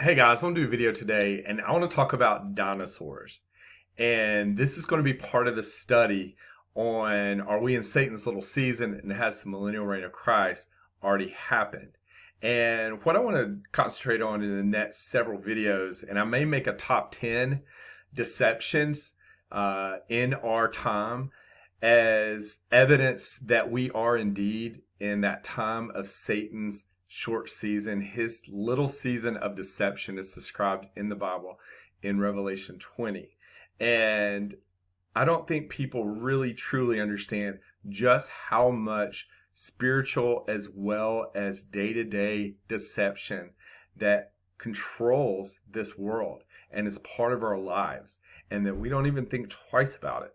Hey guys, I want to do a video today and I want to talk about dinosaurs. And this is going to be part of the study on are we in Satan's little season and has the millennial reign of Christ already happened? And what I want to concentrate on in the next several videos, and I may make a top 10 deceptions in our time as evidence that we are indeed in that time of Satan's short season. His little season of deception is described in the Bible in Revelation 20. And I don't think people really truly understand just how much spiritual as well as day-to-day deception that controls this world and is part of our lives, and that we don't even think twice about it.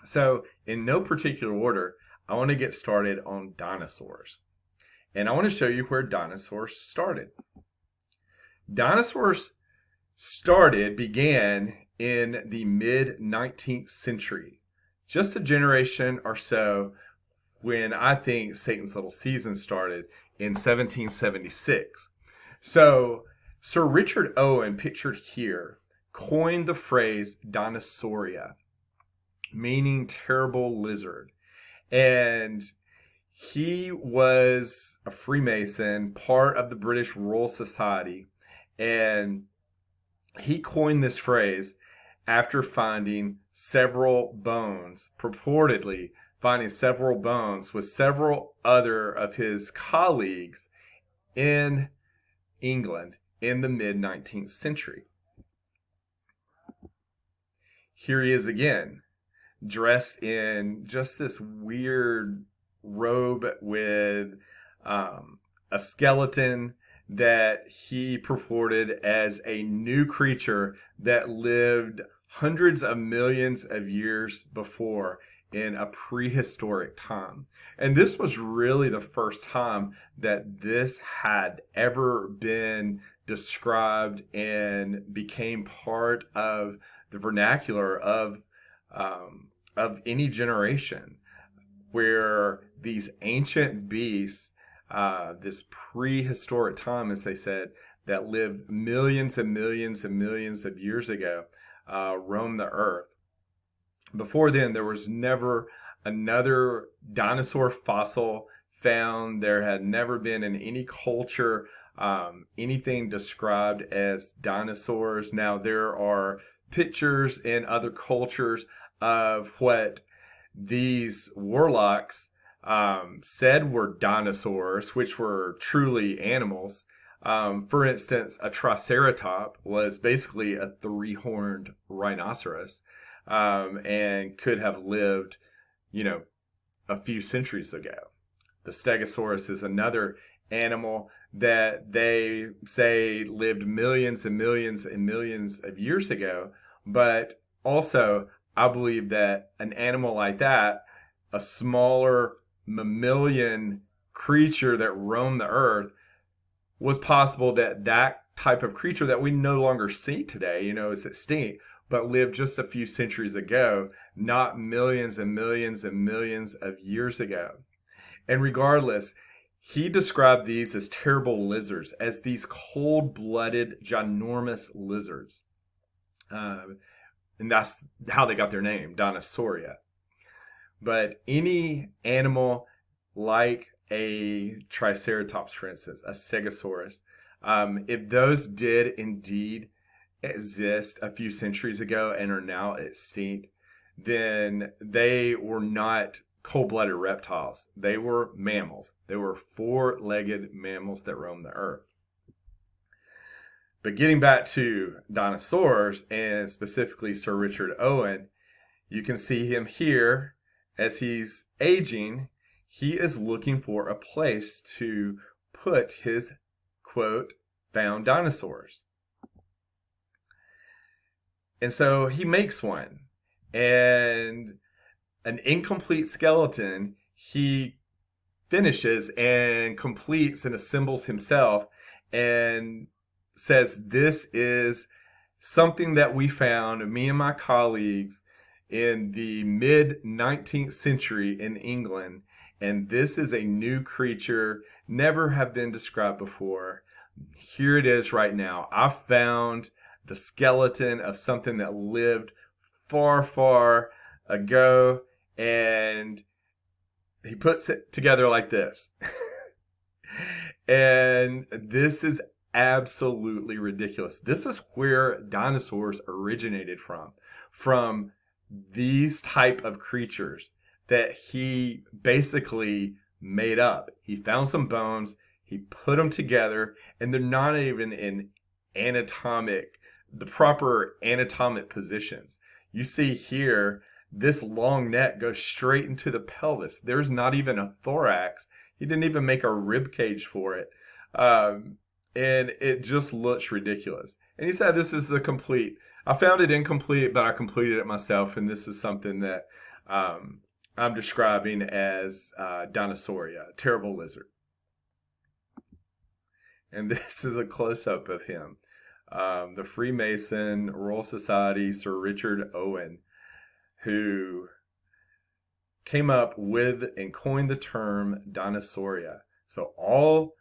So, in no particular order, I want to get started on dinosaurs. And I want to show you where dinosaurs started. Dinosaurs began in the mid 19th century, just a generation or so when I think Satan's little season started in 1776. So, Sir Richard Owen, pictured here, coined the phrase dinosauria, meaning terrible lizard. And he was a Freemason, part of the British Royal Society, and he coined this phrase after finding several bones, purportedly finding several bones with several other of his colleagues in England in the mid 19th century. Here he is again, dressed in just this weird robe with a skeleton that he purported as a new creature that lived hundreds of millions of years before in a prehistoric time. And this was really the first time that this had ever been described and became part of the vernacular of any generation, where these ancient beasts, this prehistoric time, as they said, that lived millions and millions and millions of years ago, roamed the earth. Before then, there was never another dinosaur fossil found. There had never been in any culture anything described as dinosaurs. Now, there are pictures in other cultures of what these warlocks said were dinosaurs, which were truly animals. For instance, a triceratops was basically a three-horned rhinoceros, and could have lived, a few centuries ago. The stegosaurus is another animal that they say lived millions and millions and millions of years ago, but also I believe that an animal like that, a smaller mammalian creature that roamed the earth, was possible that that type of creature that we no longer see today, is extinct, but lived just a few centuries ago, not millions and millions and millions of years ago. And regardless, he described these as terrible lizards, as these cold-blooded, ginormous lizards. And that's how they got their name, Dinosauria. But any animal like a Triceratops, for instance, a Stegosaurus, if those did indeed exist a few centuries ago and are now extinct, then they were not cold-blooded reptiles. They were mammals. They were four-legged mammals that roamed the earth. But getting back to dinosaurs, and specifically Sir Richard Owen, you can see him here as he's aging. He is looking for a place to put his, quote, found dinosaurs. And so he makes one. And an incomplete skeleton he finishes and completes and assembles himself, and says, this is something that we found, me and my colleagues, in the mid 19th century in England. And this is a new creature, never have been described before. Here it is right now. I found the skeleton of something that lived far, far ago, and he puts it together like this. And this is absolutely ridiculous. This is where dinosaurs originated from these type of creatures that he basically made up. He found some bones, he put them together, and they're not even in the proper anatomic positions. You see here, this long neck goes straight into the pelvis. There's not even a thorax. He didn't even make a rib cage for it. And it just looks ridiculous. And he said this is I found it incomplete, but I completed it myself. And this is something that I'm describing as Dinosauria, a terrible lizard. And this is a close-up of him. The Freemason, Royal Society, Sir Richard Owen, who came up with and coined the term Dinosauria. So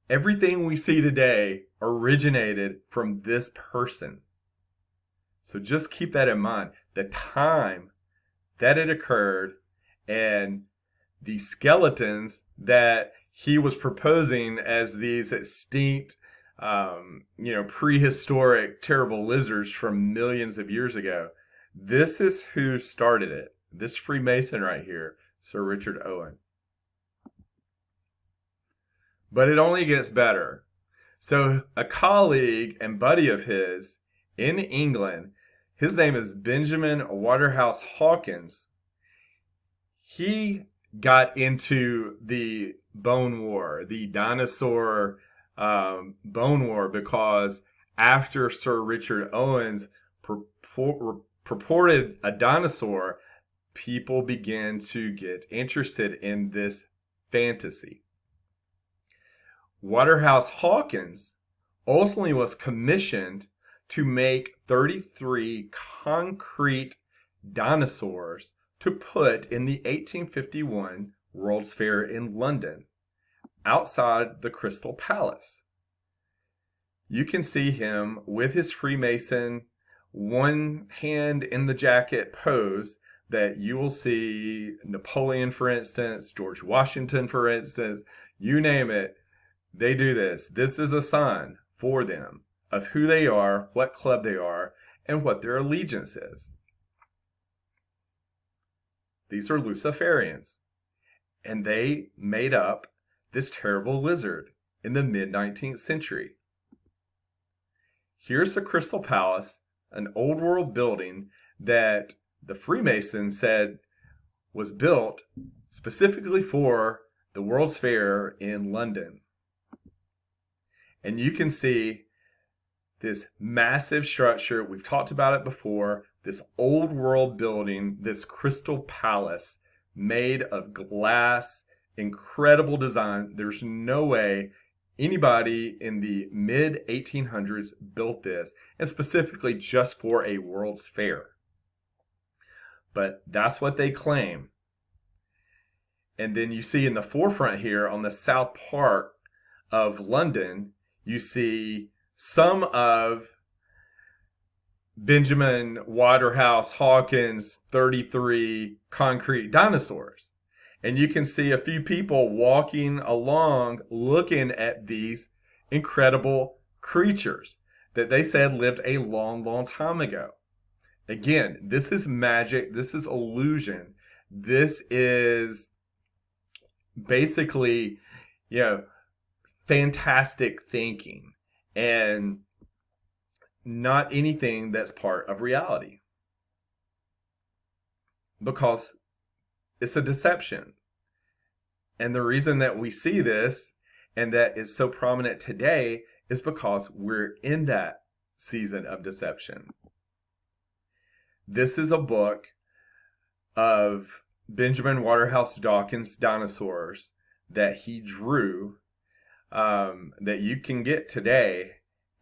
everything we see today originated from this person. So just keep that in mind. The time that it occurred and the skeletons that he was proposing as these extinct, prehistoric, terrible lizards from millions of years ago. This is who started it. This Freemason right here, Sir Richard Owen. But it only gets better. So a colleague and buddy of his in England, his name is Benjamin Waterhouse Hawkins. He got into the bone war, the dinosaur bone war, because after Sir Richard Owen's purported a dinosaur, people began to get interested in this fantasy. Waterhouse Hawkins ultimately was commissioned to make 33 concrete dinosaurs to put in the 1851 World's Fair in London, outside the Crystal Palace. You can see him with his Freemason, one hand in the jacket pose that you will see Napoleon, for instance, George Washington, for instance, you name it, they do this. This is a sign for them of who they are, what club they are, and what their allegiance is. These are Luciferians, and they made up this terrible lizard in the mid-19th century. Here's the Crystal Palace, an old world building that the Freemasons said was built specifically for the World's Fair in London. And you can see this massive structure. We've talked about it before. This old world building, this Crystal Palace made of glass, incredible design. There's no way anybody in the mid 1800s built this, and specifically just for a World's Fair. But that's what they claim. And then you see in the forefront here on the south part of London, you see some of Benjamin Waterhouse Hawkins' 33 concrete dinosaurs. And you can see a few people walking along looking at these incredible creatures that they said lived a long, long time ago. Again, this is magic. This is illusion. This is basically, fantastic thinking and not anything that's part of reality. Because it's a deception. And the reason that we see this and that is so prominent today is because we're in that season of deception. This is a book of Benjamin Waterhouse Hawkins' dinosaurs that he drew, that you can get today,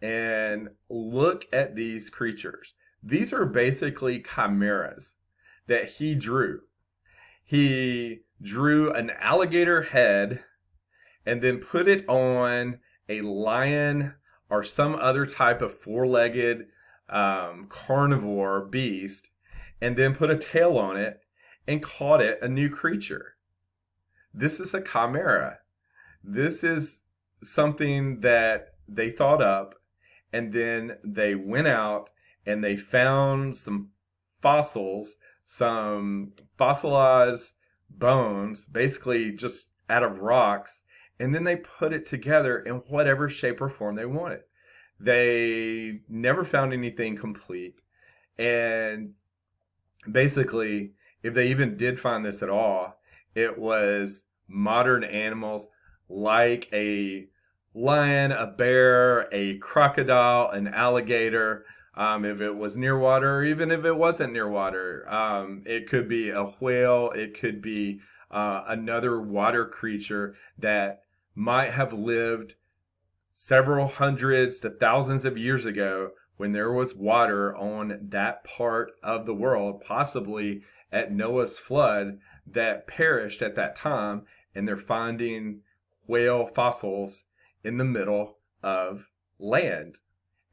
and look at these creatures. These are basically chimeras that he drew. He drew an alligator head and then put it on a lion or some other type of four-legged carnivore beast, and then put a tail on it and called it a new creature. This is a chimera. This is something that they thought up, and then they went out and they found some fossils, some fossilized bones, basically just out of rocks, and then they put it together in whatever shape or form they wanted. They never found anything complete, and basically, if they even did find this at all, it was modern animals like a lion, a bear, a crocodile, an alligator. If it was near water, or even if it wasn't near water, it could be a whale, it could be another water creature that might have lived several hundreds to thousands of years ago when there was water on that part of the world, possibly at Noah's flood, that perished at that time, and they're finding whale fossils in the middle of land.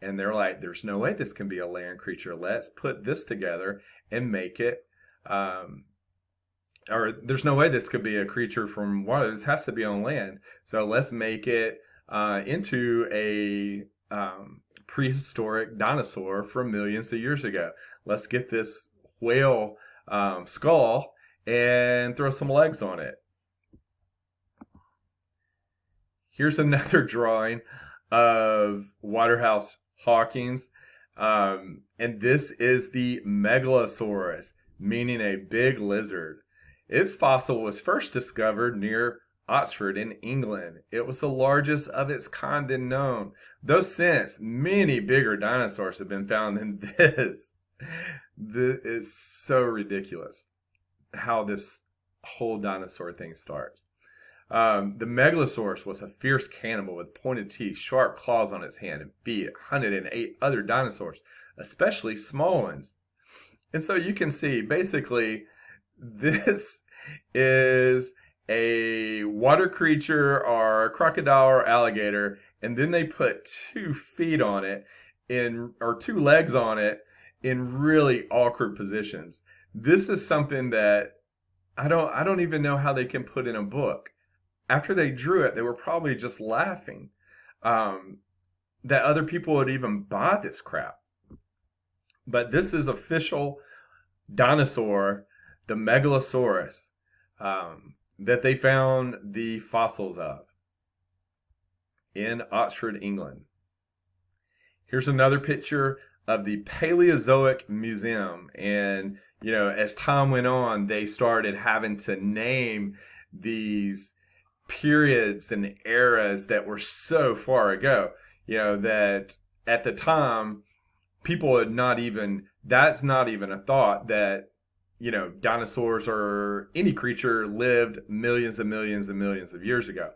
And they're like, there's no way this can be a land creature. Let's put this together and make it, or there's no way this could be a creature from water. This has to be on land. So let's make it into a prehistoric dinosaur from millions of years ago. Let's get this whale skull and throw some legs on it. Here's another drawing of Waterhouse Hawkins, and this is the Megalosaurus, meaning a big lizard. Its fossil was first discovered near Oxford in England. It was the largest of its kind then known, though since many bigger dinosaurs have been found than this. This is so ridiculous how this whole dinosaur thing starts. The Megalosaurus was a fierce cannibal with pointed teeth, sharp claws on its hand and feet. It hunted and ate other dinosaurs, especially small ones. And so you can see, basically, this is a water creature or a crocodile or alligator, and then they put 2 feet on it or 2 legs on it in really awkward positions. This is something that I don't even know how they can put in a book. After they drew it, they were probably just laughing that other people would even buy this crap. But this is official dinosaur, the Megalosaurus, that they found the fossils of in Oxford, England. Here's another picture of the Paleozoic Museum. And, you know, as time went on, they started having to name these periods and eras that were so far ago, you know, that at the time, people had that's not even a thought that, you know, dinosaurs or any creature lived millions and millions and millions of years ago.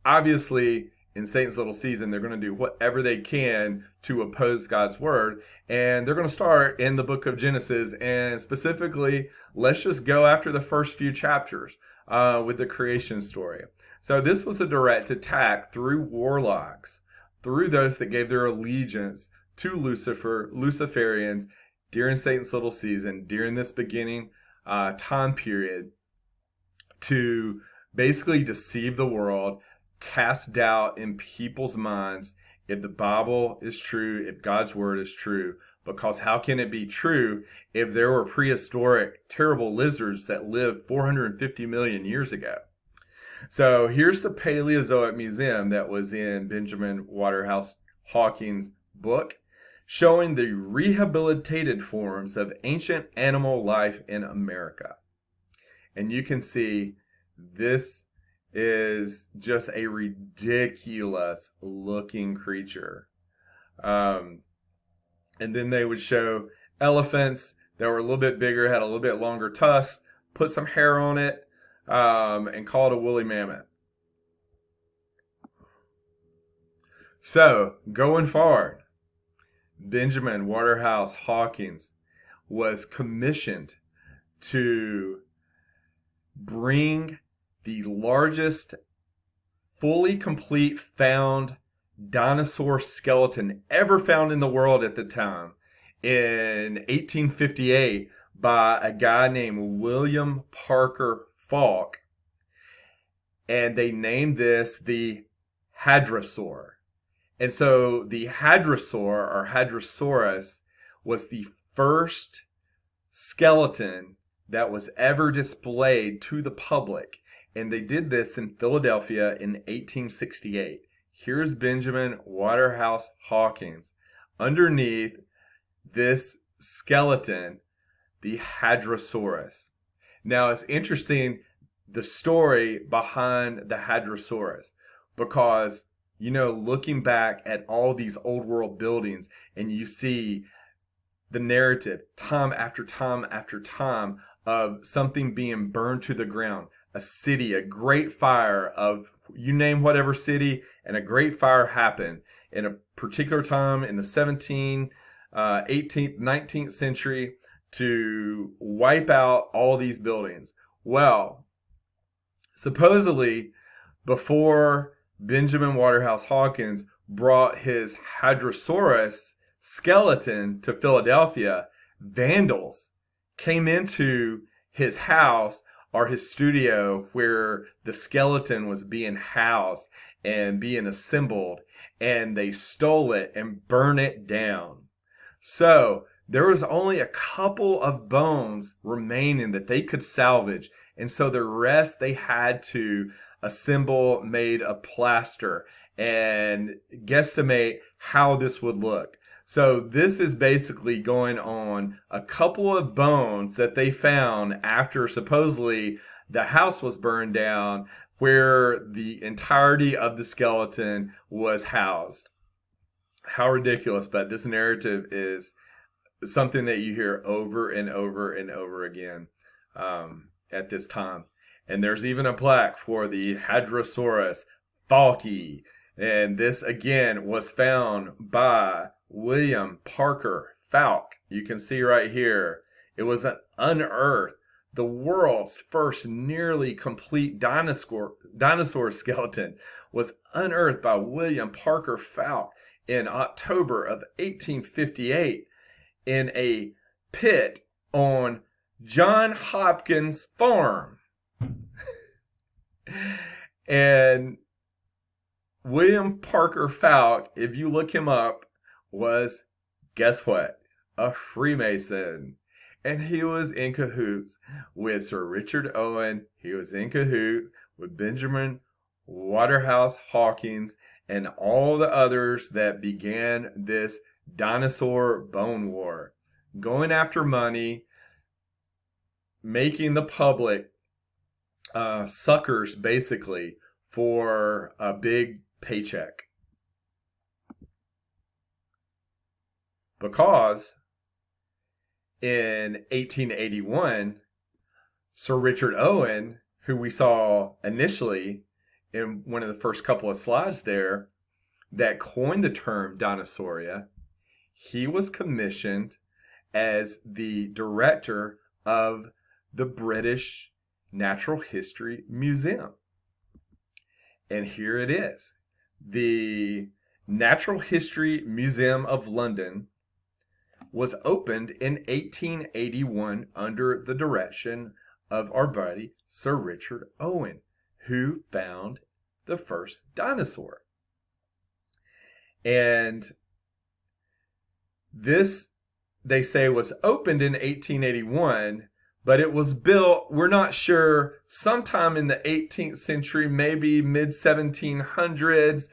Obviously, in Satan's little season, they're going to do whatever they can to oppose God's word. And they're going to start in the book of Genesis. And specifically, let's just go after the first few chapters with the creation story. So this was a direct attack through warlocks, through those that gave their allegiance to Lucifer, Luciferians, during Satan's little season, during this beginning time period, to basically deceive the world, cast doubt in people's minds if the Bible is true, if God's word is true. Because how can it be true if there were prehistoric, terrible lizards that lived 450 million years ago? So here's the Paleozoic Museum that was in Benjamin Waterhouse Hawkins' book, showing the rehabilitated forms of ancient animal life in America. And you can see this is just a ridiculous looking creature. And then they would show elephants that were a little bit bigger, had a little bit longer tusks, put some hair on it, and call it a woolly mammoth. So, going forward, Benjamin Waterhouse Hawkins was commissioned to bring the largest fully complete found dinosaur skeleton ever found in the world at the time in 1858 by a guy named William Parker Falk. And they named this the Hadrosaur. And so the Hadrosaur or Hadrosaurus was the first skeleton that was ever displayed to the public. And they did this in Philadelphia in 1868. Here's Benjamin Waterhouse Hawkins underneath this skeleton, the Hadrosaurus. Now it's interesting the story behind the Hadrosaurus, because, you know, looking back at all these old world buildings and you see the narrative time after time after time of something being burned to the ground, a city, a great fire of, you name whatever city, and a great fire happened in a particular time in the 17th, 18th, 19th century to wipe out all these buildings. Well, supposedly, before Benjamin Waterhouse Hawkins brought his Hadrosaurus skeleton to Philadelphia, vandals came into his house or his studio where the skeleton was being housed and being assembled, and they stole it and burned it down. So there was only a couple of bones remaining that they could salvage, and so the rest they had to assemble made of plaster and guesstimate how this would look. So this is basically going on a couple of bones that they found after supposedly the house was burned down, where the entirety of the skeleton was housed. How ridiculous, but this narrative is something that you hear over and over and over again at this time. And there's even a plaque for the Hadrosaurus Falki. And this again was found by William Parker Falk. You can see right here, it was unearthed. The world's first nearly complete dinosaur skeleton was unearthed by William Parker Falk in October of 1858 in a pit on John Hopkins Farm. And William Parker Falk, if you look him up, was, guess what? A Freemason. And he was in cahoots with Sir Richard Owen. He was in cahoots with Benjamin Waterhouse Hawkins and all the others that began this dinosaur bone war, going after money, making the public suckers basically for a big paycheck. Because in 1881, Sir Richard Owen, who we saw initially in one of the first couple of slides there, that coined the term Dinosauria, he was commissioned as the director of the British Natural History Museum. And here it is. The Natural History Museum of London was opened in 1881 under the direction of our buddy Sir Richard Owen, who found the first dinosaur. And this, they say, was opened in 1881, but it was built, we're not sure, sometime in the 18th century, maybe mid-1700s.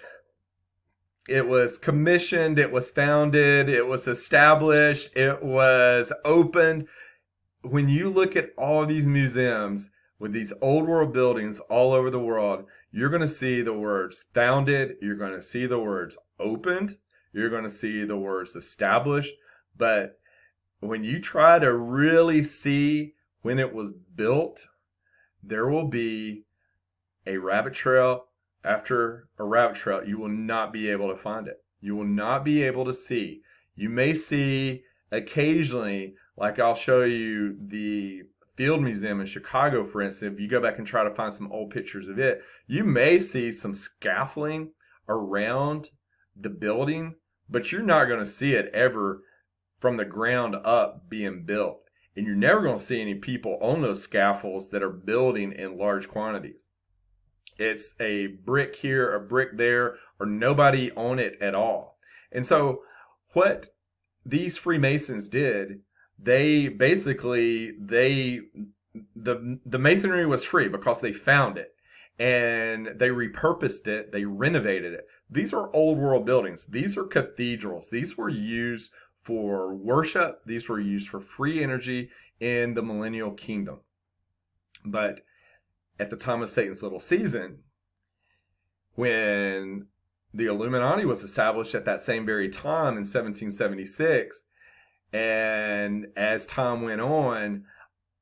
It was commissioned, it was founded, it was established, it was opened. When you look at all these museums with these old world buildings all over the world, you're going to see the words founded, you're going to see the words opened, you're going to see the words established. But when you try to really see when it was built, there will be a rabbit trail after a rabbit trail. You will not be able to find it. You will not be able to see. You may see occasionally, like I'll show you the Field Museum in Chicago, for instance. If you go back and try to find some old pictures of it, you may see some scaffolding around the building, but you're not going to see it ever from the ground up being built. And you're never going to see any people on those scaffolds that are building in large quantities. It's a brick here, a brick there, or nobody on it at all. And so what these Freemasons did, they basically, the masonry was free because they found it, and they repurposed it, they renovated it. These are old world buildings. These are cathedrals. These were used for worship. These were used for free energy in the millennial kingdom. But at the time of Satan's little season, when the Illuminati was established at that same very time in 1776, and as time went on,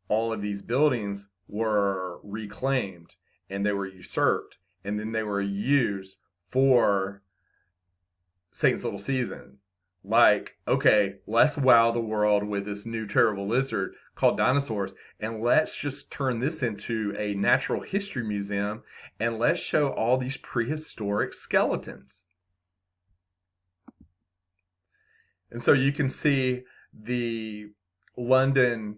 all of these buildings were reclaimed and they were usurped, and then they were used for Satan's little season. Like, okay, let's wow the world with this new terrible lizard called dinosaurs, and let's just turn this into a natural history museum, and let's show all these prehistoric skeletons. And so you can see the London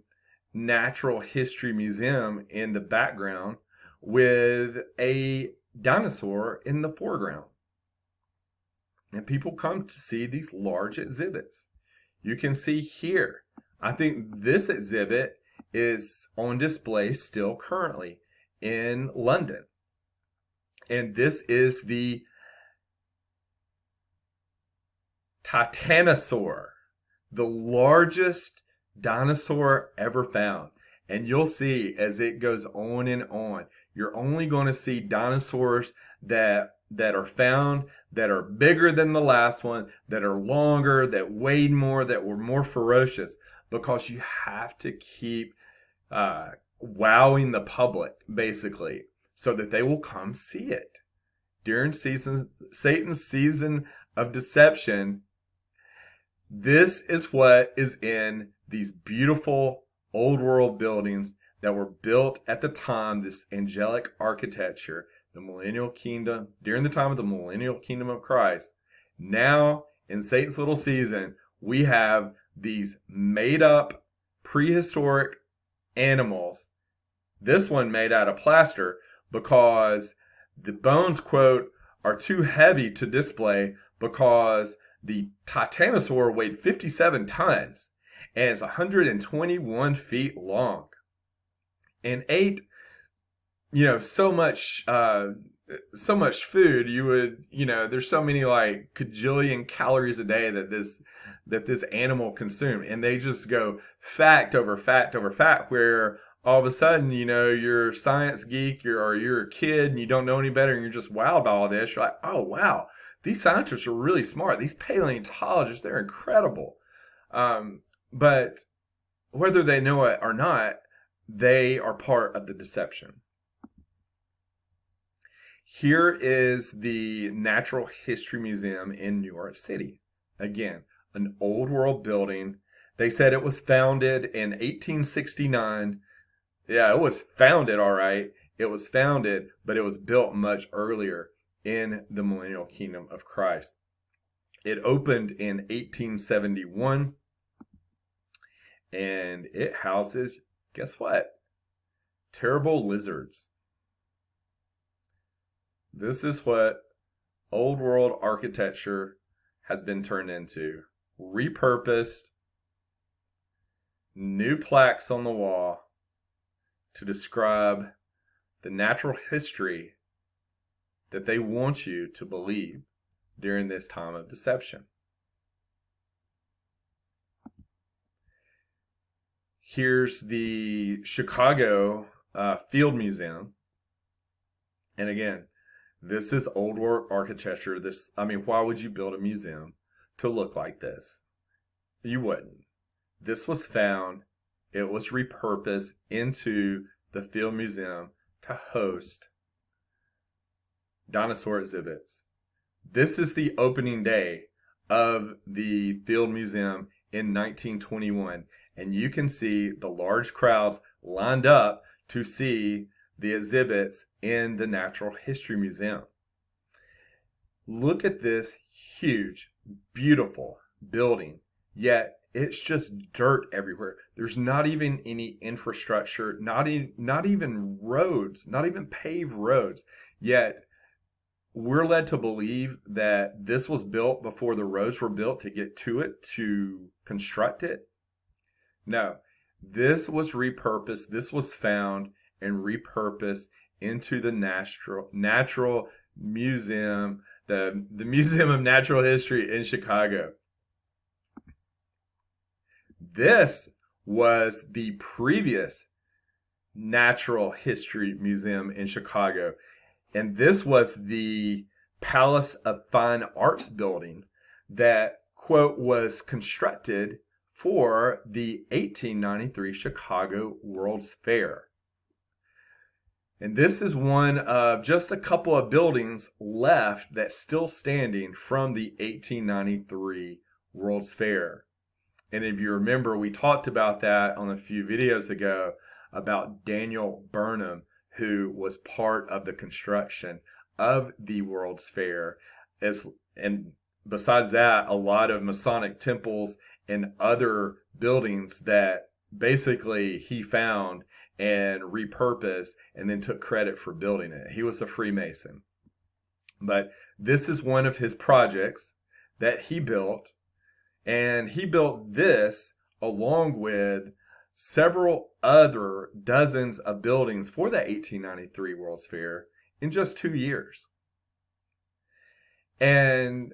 Natural History Museum in the background with a dinosaur in the foreground. And people come to see these large exhibits. You can see here, I think this exhibit is on display still currently in London. And this is the Titanosaur, the largest dinosaur ever found. And you'll see as it goes on and on, you're only going to see dinosaurs that are found that are bigger than the last one, that are longer, that weighed more, that were more ferocious, because you have to keep wowing the public, basically, so that they will come see it. During Satan's season of deception, this is what is in these beautiful old world buildings that were built at the time, this angelic architecture, the millennial kingdom, during the time of the millennial kingdom of Christ. Now, in Satan's little season, we have these made up prehistoric animals. This one made out of plaster because the bones, quote, are too heavy to display because the Titanosaur weighed 57 tons and is 121 feet long and ate, so much food. You would, there's so many like cajillion calories a day that this animal consumed, and they just go fact over fact over fact, where all of a sudden, you're a science geek, or you're a kid and you don't know any better, and you're just wowed by all this. You're like, oh wow, these scientists are really smart. These paleontologists, they're incredible. But whether they know it or not, they are part of the deception. Here is the Natural History Museum in New York City. Again, an old world building. They said it was founded in 1869. Yeah, it was founded, all right. It was founded, but it was built much earlier in the millennial kingdom of Christ. It opened in 1871, and it houses, guess what? Terrible lizards. This is what old world architecture has been turned into. Repurposed, new plaques on the wall to describe the natural history that they want you to believe during this time of deception. Here's the Chicago Field Museum. And again, this is old world architecture. Why would you build a museum to look like this? You wouldn't. This was found, it was repurposed into the Field Museum to host dinosaur exhibits. This is the opening day of the Field Museum in 1921, and you can see the large crowds lined up to see the exhibits in the Natural History Museum. Look at this huge, beautiful building, yet it's just dirt everywhere. There's not even any infrastructure, not even roads, not even paved roads. Yet we're led to believe that this was built before the roads were built to get to it, to construct it. No, this was repurposed. This was found and repurposed into the natural museum, the Museum of Natural History in Chicago. This was the previous Natural History Museum in Chicago. And this was the Palace of Fine Arts building that, quote, was constructed for the 1893 Chicago World's Fair. And this is one of just a couple of buildings left that's still standing from the 1893 World's Fair. And if you remember, we talked about that on a few videos ago about Daniel Burnham, who was part of the construction of the World's Fair. And besides that, a lot of Masonic temples and other buildings that basically he found and repurposed and then took credit for building it. He was a Freemason. But this is one of his projects that he built. And he built this along with several other dozens of buildings for the 1893 World's Fair in just 2 years. And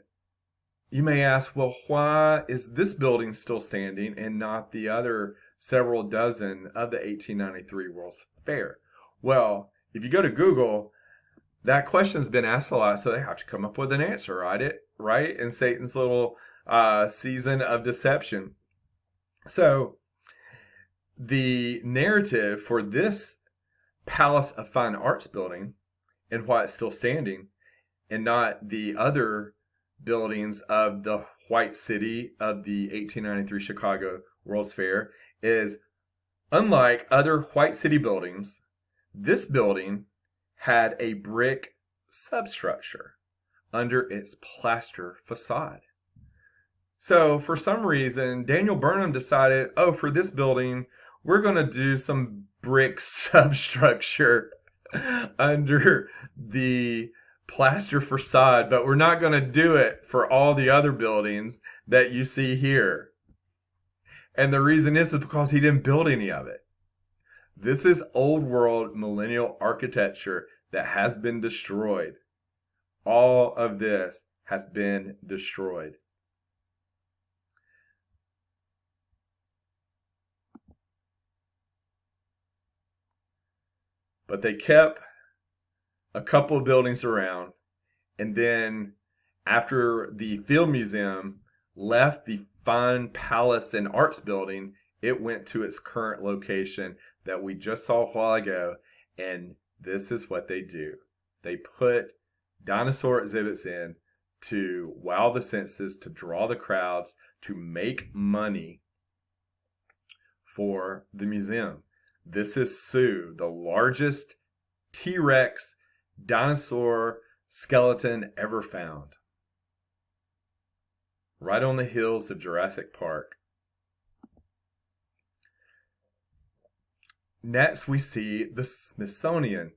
you may ask, well, why is this building still standing and not the other several dozen of the 1893 World's Fair? Well, if you go to Google, that question's been asked a lot, so they have to come up with an answer, right? In Satan's little season of deception. So the narrative for this Palace of Fine Arts building and why it's still standing and not the other buildings of the White City of the 1893 Chicago World's Fair is, unlike other White City buildings, this building had a brick substructure under its plaster facade. So for some reason, Daniel Burnham decided, for this building, we're going to do some brick substructure under the plaster facade, but we're not going to do it for all the other buildings that you see here. And the reason is because he didn't build any of it. This is old world millennial architecture that has been destroyed. All of this has been destroyed. But they kept a couple of buildings around, and then after the Field Museum left the Fine Palace and Arts building, it went to its current location that we just saw a while ago, and this is what they do. They put dinosaur exhibits in to wow the senses, to draw the crowds, to make money for the museum. This is Sue, the largest T-Rex dinosaur skeleton ever found, right on the hills of Jurassic Park. Next, we see the Smithsonian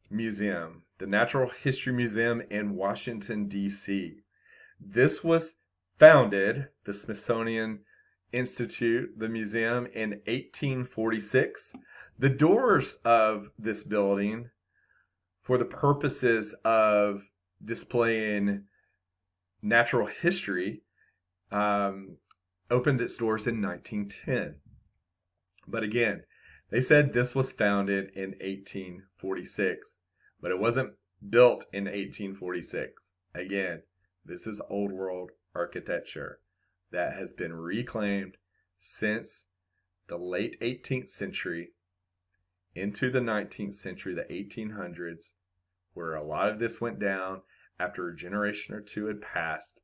Museum, the Natural History Museum in Washington, D.C. This was founded, the Smithsonian Institute, the museum, in 1846. The doors of this building, for the purposes of displaying natural history, opened its doors in 1910. But again, they said this was founded in 1846, but it wasn't built in 1846. Again, this is old world architecture that has been reclaimed since the late 18th century into the 19th century, the 1800s, where a lot of this went down after a generation or two had passed.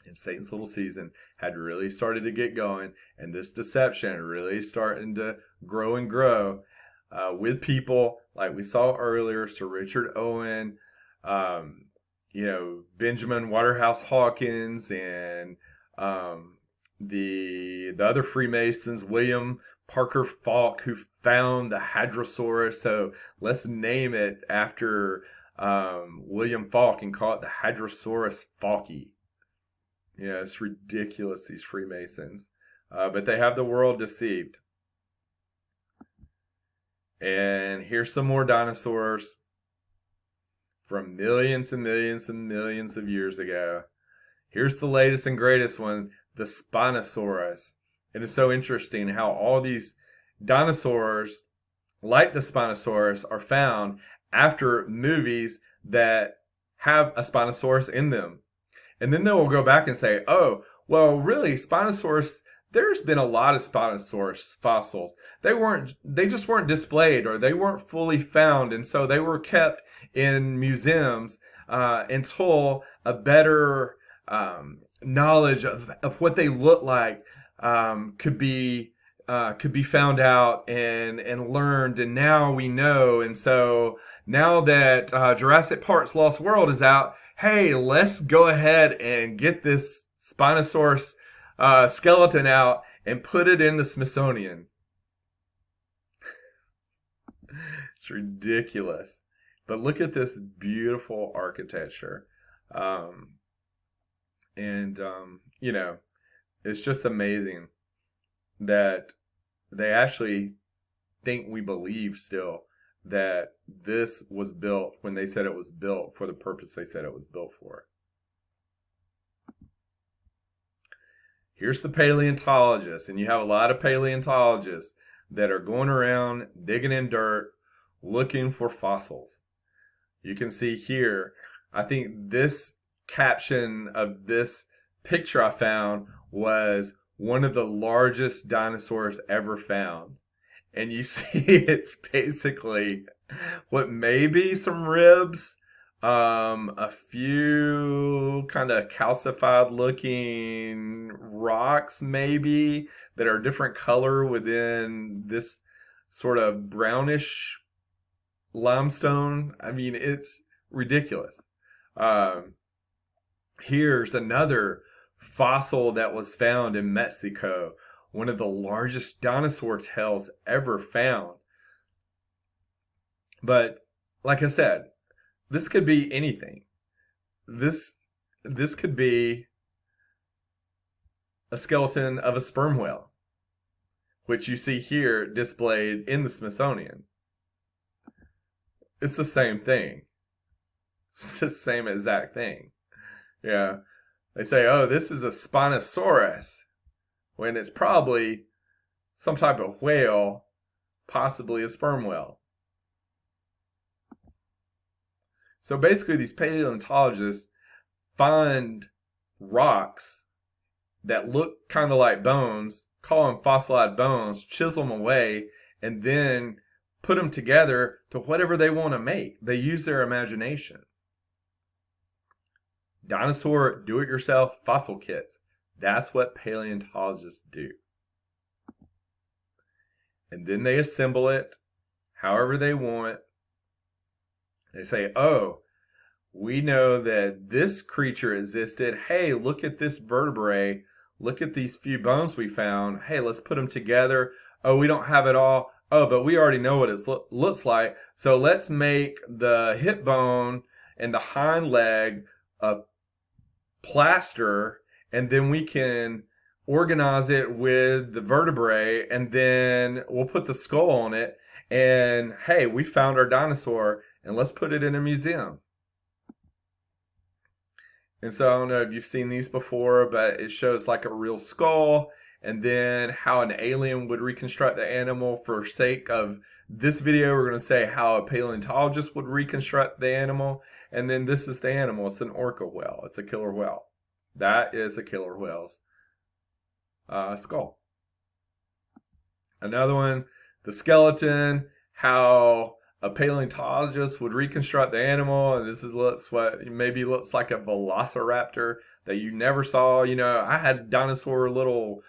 And Satan's little season had really started to get going, and this deception really starting to grow and grow with people like we saw earlier, Sir Richard Owen, Benjamin Waterhouse Hawkins and the other Freemasons, William Parker Falk, who found the Hadrosaurus. So let's name it after William Falk and call it the Hadrosaurus Falky. It's ridiculous, these Freemasons. But they have the world deceived. And here's some more dinosaurs from millions and millions and millions of years ago. Here's the latest and greatest one, the Spinosaurus. It is so interesting how all these dinosaurs, like the Spinosaurus, are found after movies that have a Spinosaurus in them. And then they will go back and say, oh, well, really, Spinosaurus, there's been a lot of Spinosaurus fossils. They just weren't displayed, or they weren't fully found. And so they were kept in museums until a better knowledge of what they look like could be found out and learned. And now we know. And so now that Jurassic Park's Lost World is out, hey, let's go ahead and get this Spinosaurus skeleton out and put it in the Smithsonian. It's ridiculous. But look at this beautiful architecture. It's just amazing that they actually think we believe still that this was built when they said it was built for the purpose they said it was built for. Here's the paleontologists, and you have a lot of paleontologists that are going around digging in dirt looking for fossils. You can see here, I think this caption of this picture I found was one of the largest dinosaurs ever found. And you see it's basically what may be some ribs, a few kind of calcified looking rocks maybe that are different color within this sort of brownish limestone. I mean, it's ridiculous. Here's another fossil that was found in Mexico, one of the largest dinosaur tails ever found. But like I said, this could be anything. This could be a skeleton of a sperm whale, which you see here displayed in the Smithsonian. It's the same thing. It's the same exact thing. Yeah. They say, oh, this is a Spinosaurus, when it's probably some type of whale, possibly a sperm whale. So basically, these paleontologists find rocks that look kind of like bones, call them fossilized bones, chisel them away, and then put them together to whatever they want to make. They use their imagination. Dinosaur do-it-yourself fossil kits. That's what paleontologists do. And then they assemble it however they want. They say, oh, we know that this creature existed. Hey, look at this vertebrae. Look at these few bones we found. Hey, let's put them together. Oh, we don't have it all. Oh, but we already know what it looks like. So let's make the hip bone and the hind leg of plaster, and then we can organize it with the vertebrae, and then we'll put the skull on it. And hey, we found our dinosaur, and let's put it in a museum. And so I don't know if you've seen these before, but it shows like a real skull, and then how an alien would reconstruct the animal. For sake of this video, we're going to say how a paleontologist would reconstruct the animal. And then this is the animal. It's an orca whale. It's a killer whale. That is a killer whale's skull. Another one, the skeleton, how a paleontologist would reconstruct the animal. And this is what maybe looks like a velociraptor that you never saw. You know, I had dinosaur little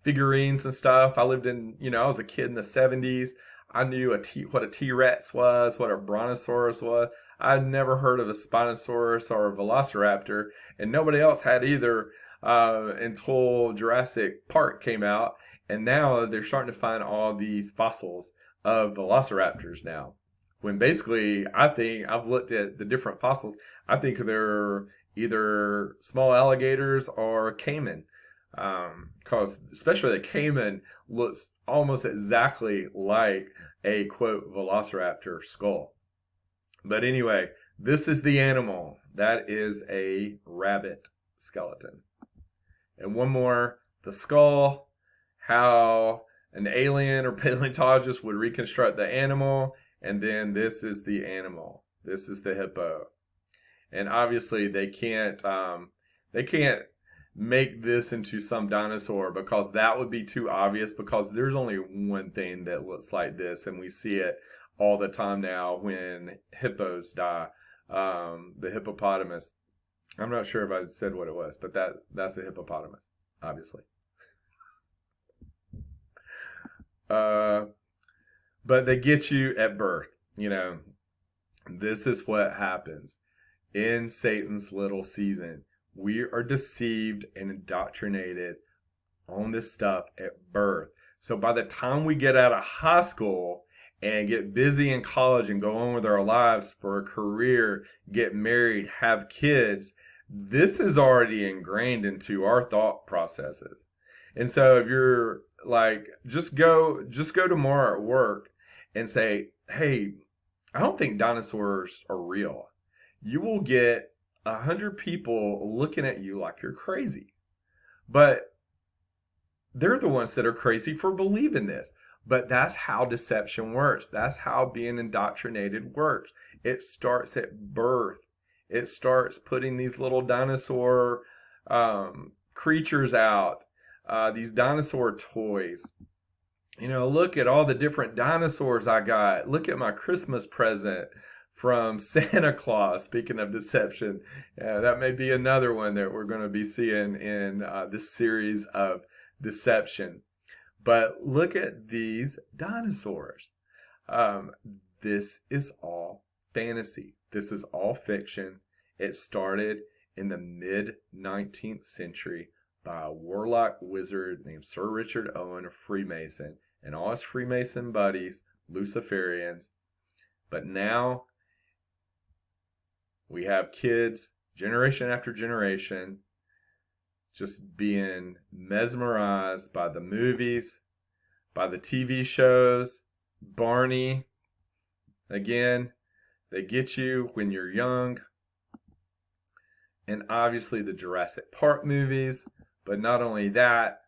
figurines and stuff. I lived in, I was a kid in the 70s. I knew what a T-Rex was, what a brontosaurus was. I'd never heard of a Spinosaurus or a Velociraptor, and nobody else had either until Jurassic Park came out. And now they're starting to find all these fossils of Velociraptors now. When basically, I think, I've looked at the different fossils, I think they're either small alligators or caiman. Because especially the caiman looks almost exactly like a, quote, Velociraptor skull. But anyway, this is the animal. That is a rabbit skeleton. And one more, the skull, how an alien or paleontologist would reconstruct the animal. And then this is the animal. This is the hippo. And obviously they can't make this into some dinosaur, because that would be too obvious, because there's only one thing that looks like this, and we see it all the time now when hippos die. The hippopotamus. I'm not sure if I said what it was, but that's a hippopotamus, obviously. But they get you at birth. You know, this is what happens in Satan's little season. We are deceived and indoctrinated on this stuff at birth. So by the time we get out of high school and get busy in college and go on with our lives for a career, get married, have kids, this is already ingrained into our thought processes. And so if you're like, just go tomorrow at work and say, hey, I don't think dinosaurs are real, you will get 100 people looking at you like you're crazy. But they're the ones that are crazy for believing this. But that's how deception works. That's how being indoctrinated works. It starts at birth. It starts putting these little dinosaur creatures out, these dinosaur toys. You know, look at all the different dinosaurs I got. Look at my Christmas present from Santa Claus. Speaking of deception, that may be another one that we're going to be seeing in this series of deception. But look at these dinosaurs. This is all fantasy. This is all fiction. It started in the mid-19th century by a warlock wizard named Sir Richard Owen, a Freemason, and all his Freemason buddies, Luciferians. But now we have kids, generation after generation, just being mesmerized by the movies, by the TV shows. Barney, again, they get you when you're young. And obviously the Jurassic Park movies. But not only that,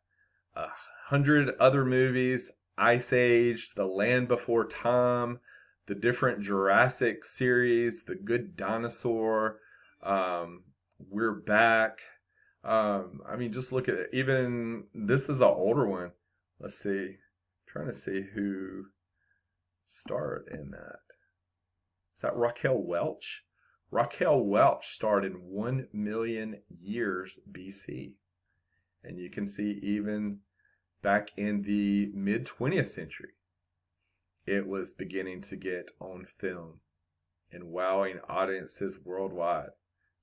100 other movies, Ice Age, The Land Before Time, the different Jurassic series, The Good Dinosaur, We're Back. I mean, just look at it. Even this is an older one. Let's see. I'm trying to see who starred in that. Is that Raquel Welch? Raquel Welch starred in 1 million years BC. And you can see even back in the mid-20th century, it was beginning to get on film and wowing audiences worldwide,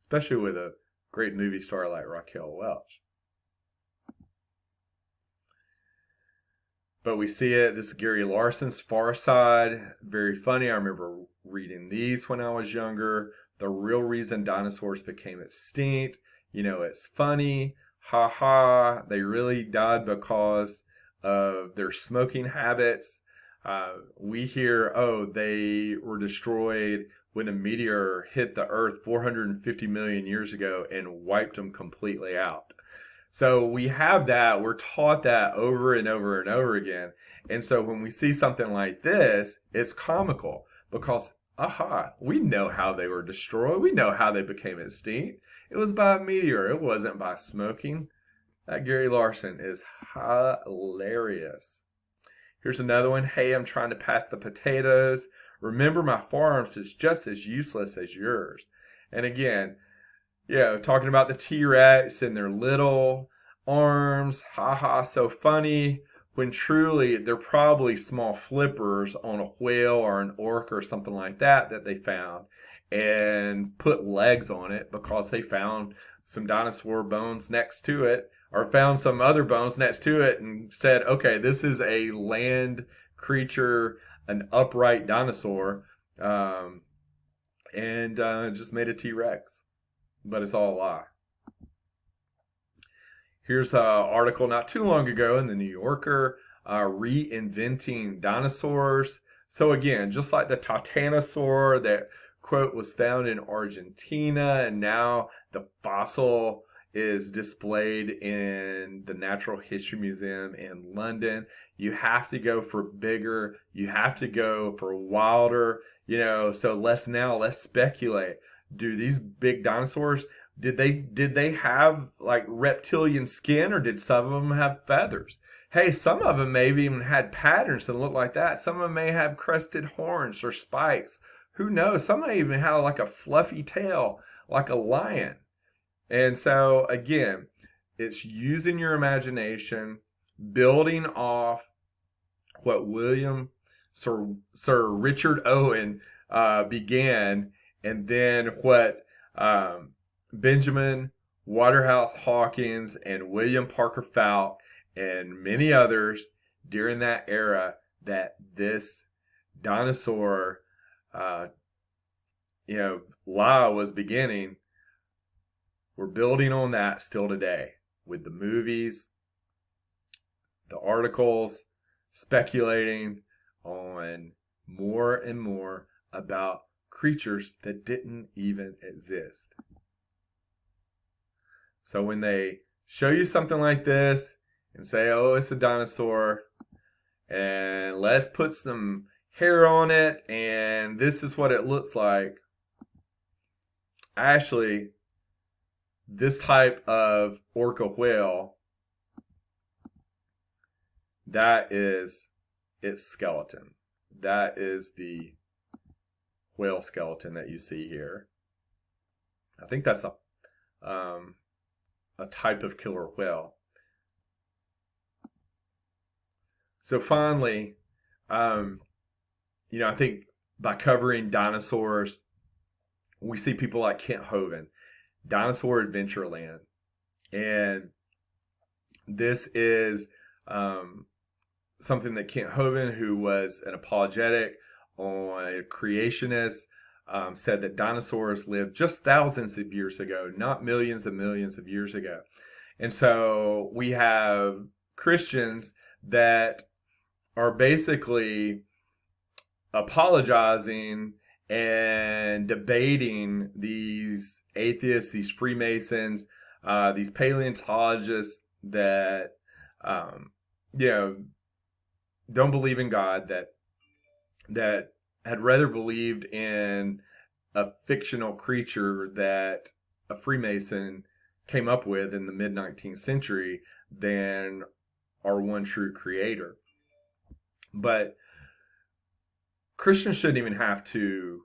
especially with a great movie star like Raquel Welch. But we see it. This is Gary Larson's Far Side. Very funny. I remember reading these when I was younger. The real reason dinosaurs became extinct. You know, it's funny. Ha ha. They really died because of their smoking habits. We hear, oh, they were destroyed when a meteor hit the Earth 450 million years ago and wiped them completely out. So we have that. We're taught that over and over and over again. And so when we see something like this, it's comical because, aha, we know how they were destroyed. We know how they became extinct. It was by a meteor. It wasn't by smoking. That Gary Larson is hilarious. Here's another one. Hey, I'm trying to pass the potatoes. Remember, my forearms is just as useless as yours. And again, talking about the T-Rex and their little arms. Haha, so funny. When truly, they're probably small flippers on a whale or an orc or something like that they found. and put legs on it because they found some dinosaur bones next to it, or found some other bones next to it, and said, okay, this is a land creature, an upright dinosaur, and just made a T-Rex. But it's all a lie. Here's an article not too long ago in the New Yorker, Reinventing Dinosaurs. So again, just like the Titanosaur that, quote, was found in Argentina, and now the fossil is displayed in the Natural History Museum in London. You have to go for bigger. You have to go for wilder. So let's speculate. Do these big dinosaurs, did they have like reptilian skin, or did some of them have feathers? Hey, some of them maybe even had patterns that look like that. Some of them may have crested horns or spikes. Who knows? Some may even have like a fluffy tail, like a lion. And so again, it's using your imagination, building off what Sir Richard Owen began, and then what Benjamin Waterhouse Hawkins and William Parker Fout and many others during that era, that this dinosaur lie was beginning. We're building on that still today with the movies, the articles, speculating on more and more about creatures that didn't even exist. So when they show you something like this and say, oh, it's a dinosaur, and let's put some hair on it, and this is what it looks like. Actually, this type of orca whale, that is its skeleton. That is the whale skeleton that you see here. I think that's a type of killer whale. So finally, I think by covering dinosaurs, we see people like Kent Hovind, Dinosaur Adventureland. And this is something that Kent Hovind, who was an apologetic on a creationist, said that dinosaurs lived just thousands of years ago, not millions and millions of years ago. And so we have Christians that are basically apologizing and debating these atheists, these Freemasons, these paleontologists that don't believe in God, that had rather believed in a fictional creature that a Freemason came up with in the mid-19th century than our one true creator. But Christians shouldn't even have to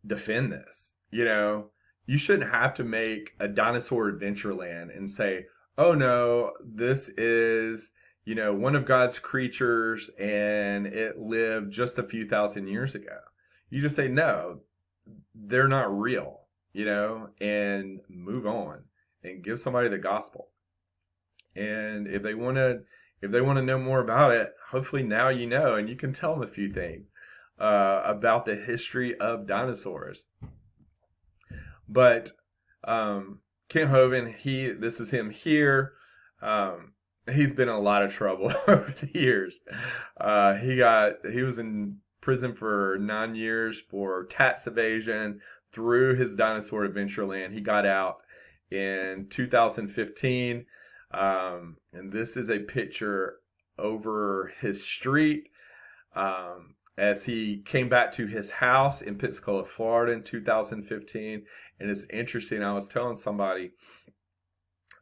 defend this. You shouldn't have to make a Dinosaur Adventureland and say, oh no, this is, one of God's creatures and it lived just a few thousand years ago. You just say, no, they're not real, and move on and give somebody the gospel. And if they want to know more about it, hopefully now you know, and you can tell them a few things about the history of dinosaurs. But Kent Hovind, this is him here. He's been in a lot of trouble over the years. He was in prison for 9 years for tax evasion through his Dinosaur Adventureland. He got out in 2015. And this is a picture over his street as he came back to his house in Pensacola, Florida in 2015. And it's interesting. I was telling somebody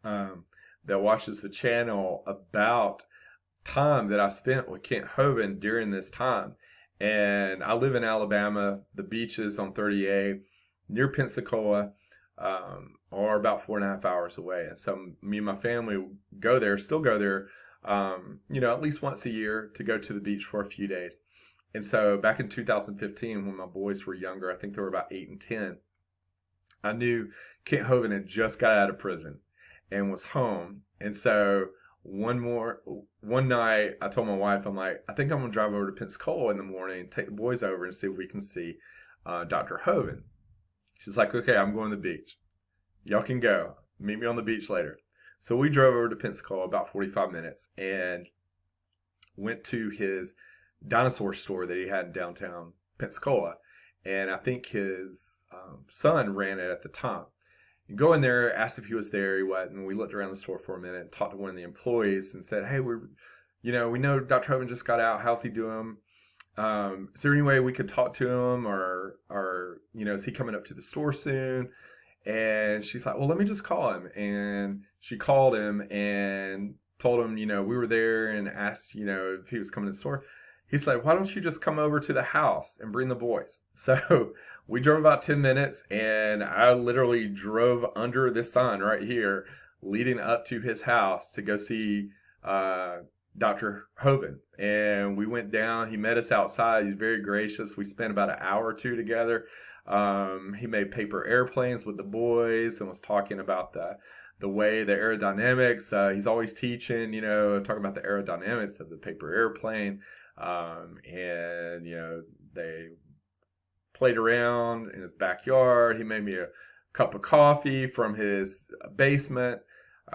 that watches the channel about time that I spent with Kent Hovind during this time. And I live in Alabama. The beaches on 30A near Pensacola are about 4.5 hours away. And so me and my family still go there, at least once a year to go to the beach for a few days. And so back in 2015, when my boys were younger, I think they were about 8 and 10, I knew Kent Hovind had just got out of prison and was home. And so one night, I told my wife, I'm like, I think I'm gonna drive over to Pensacola in the morning and take the boys over and see if we can see Dr. Hovind. She's like, okay, I'm going to the beach. Y'all can go. Meet me on the beach later. So we drove over to Pensacola about 45 minutes and went to his dinosaur store that he had in downtown Pensacola. And I think his son ran it at the time. You go in there, asked if he was there, he wasn't, and we looked around the store for a minute and talked to one of the employees and said, hey, we know Dr. Hovind just got out. How's he doing? Is there any way we could talk to him or is he coming up to the store soon? And she's like, well, let me just call him. And she called him and told him, we were there and asked, if he was coming to the store. He's like, why don't you just come over to the house and bring the boys? So we drove about 10 minutes and I literally drove under this sign right here leading up to his house to go see Dr. Hovind. And we went down. He met us outside. He's very gracious. We spent about an hour or two together. He made paper airplanes with the boys and was talking about the way the aerodynamics. He's always teaching, talking about the aerodynamics of the paper airplane. They played around in his backyard. He made me a cup of coffee from his basement.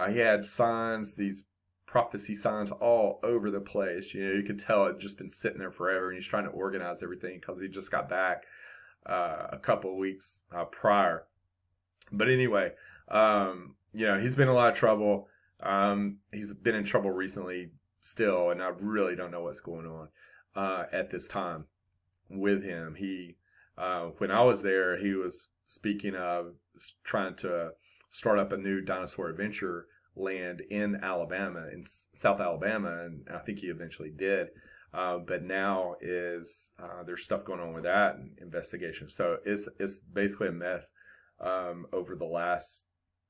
He had signs, these prophecy signs all over the place. You could tell it had just been sitting there forever, and he's trying to organize everything because he just got back a couple of weeks prior. But anyway, he's been in a lot of trouble. He's been in trouble recently still, and I really don't know what's going on at this time with him. He, when I was there, he was speaking of trying to start up a new dinosaur adventure land in Alabama, in South Alabama, and I think he eventually did. But now there's stuff going on with that and investigation. So it's basically a mess over the last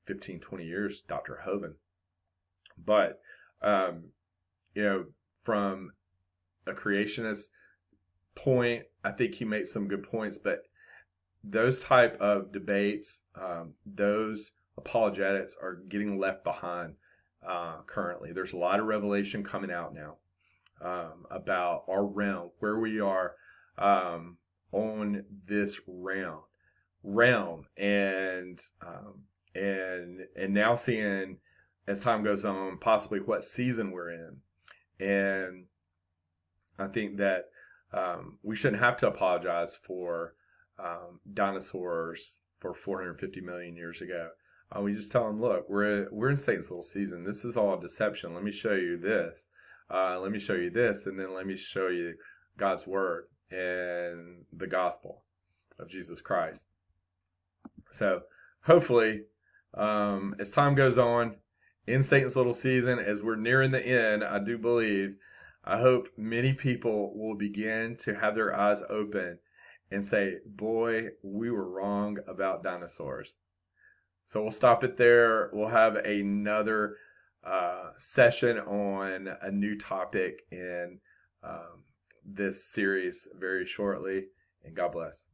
15, 20 years, Dr. Hovind. But from a creationist point, I think he makes some good points, but those type of debates, those apologetics are getting left behind currently. There's a lot of revelation coming out now about our realm, where we are on this realm, and now seeing as time goes on, possibly what season we're in. And I think that we shouldn't have to apologize for dinosaurs for 450 million years ago. We just tell them, look, we're in Satan's little season. This is all deception. Let me show you this. Let me show you this. And then let me show you God's word and the gospel of Jesus Christ. So hopefully, as time goes on, in Satan's little season, as we're nearing the end, I do believe, I hope many people will begin to have their eyes open and say, boy, we were wrong about dinosaurs. So we'll stop it there. We'll have another session on a new topic in this series very shortly. And God bless.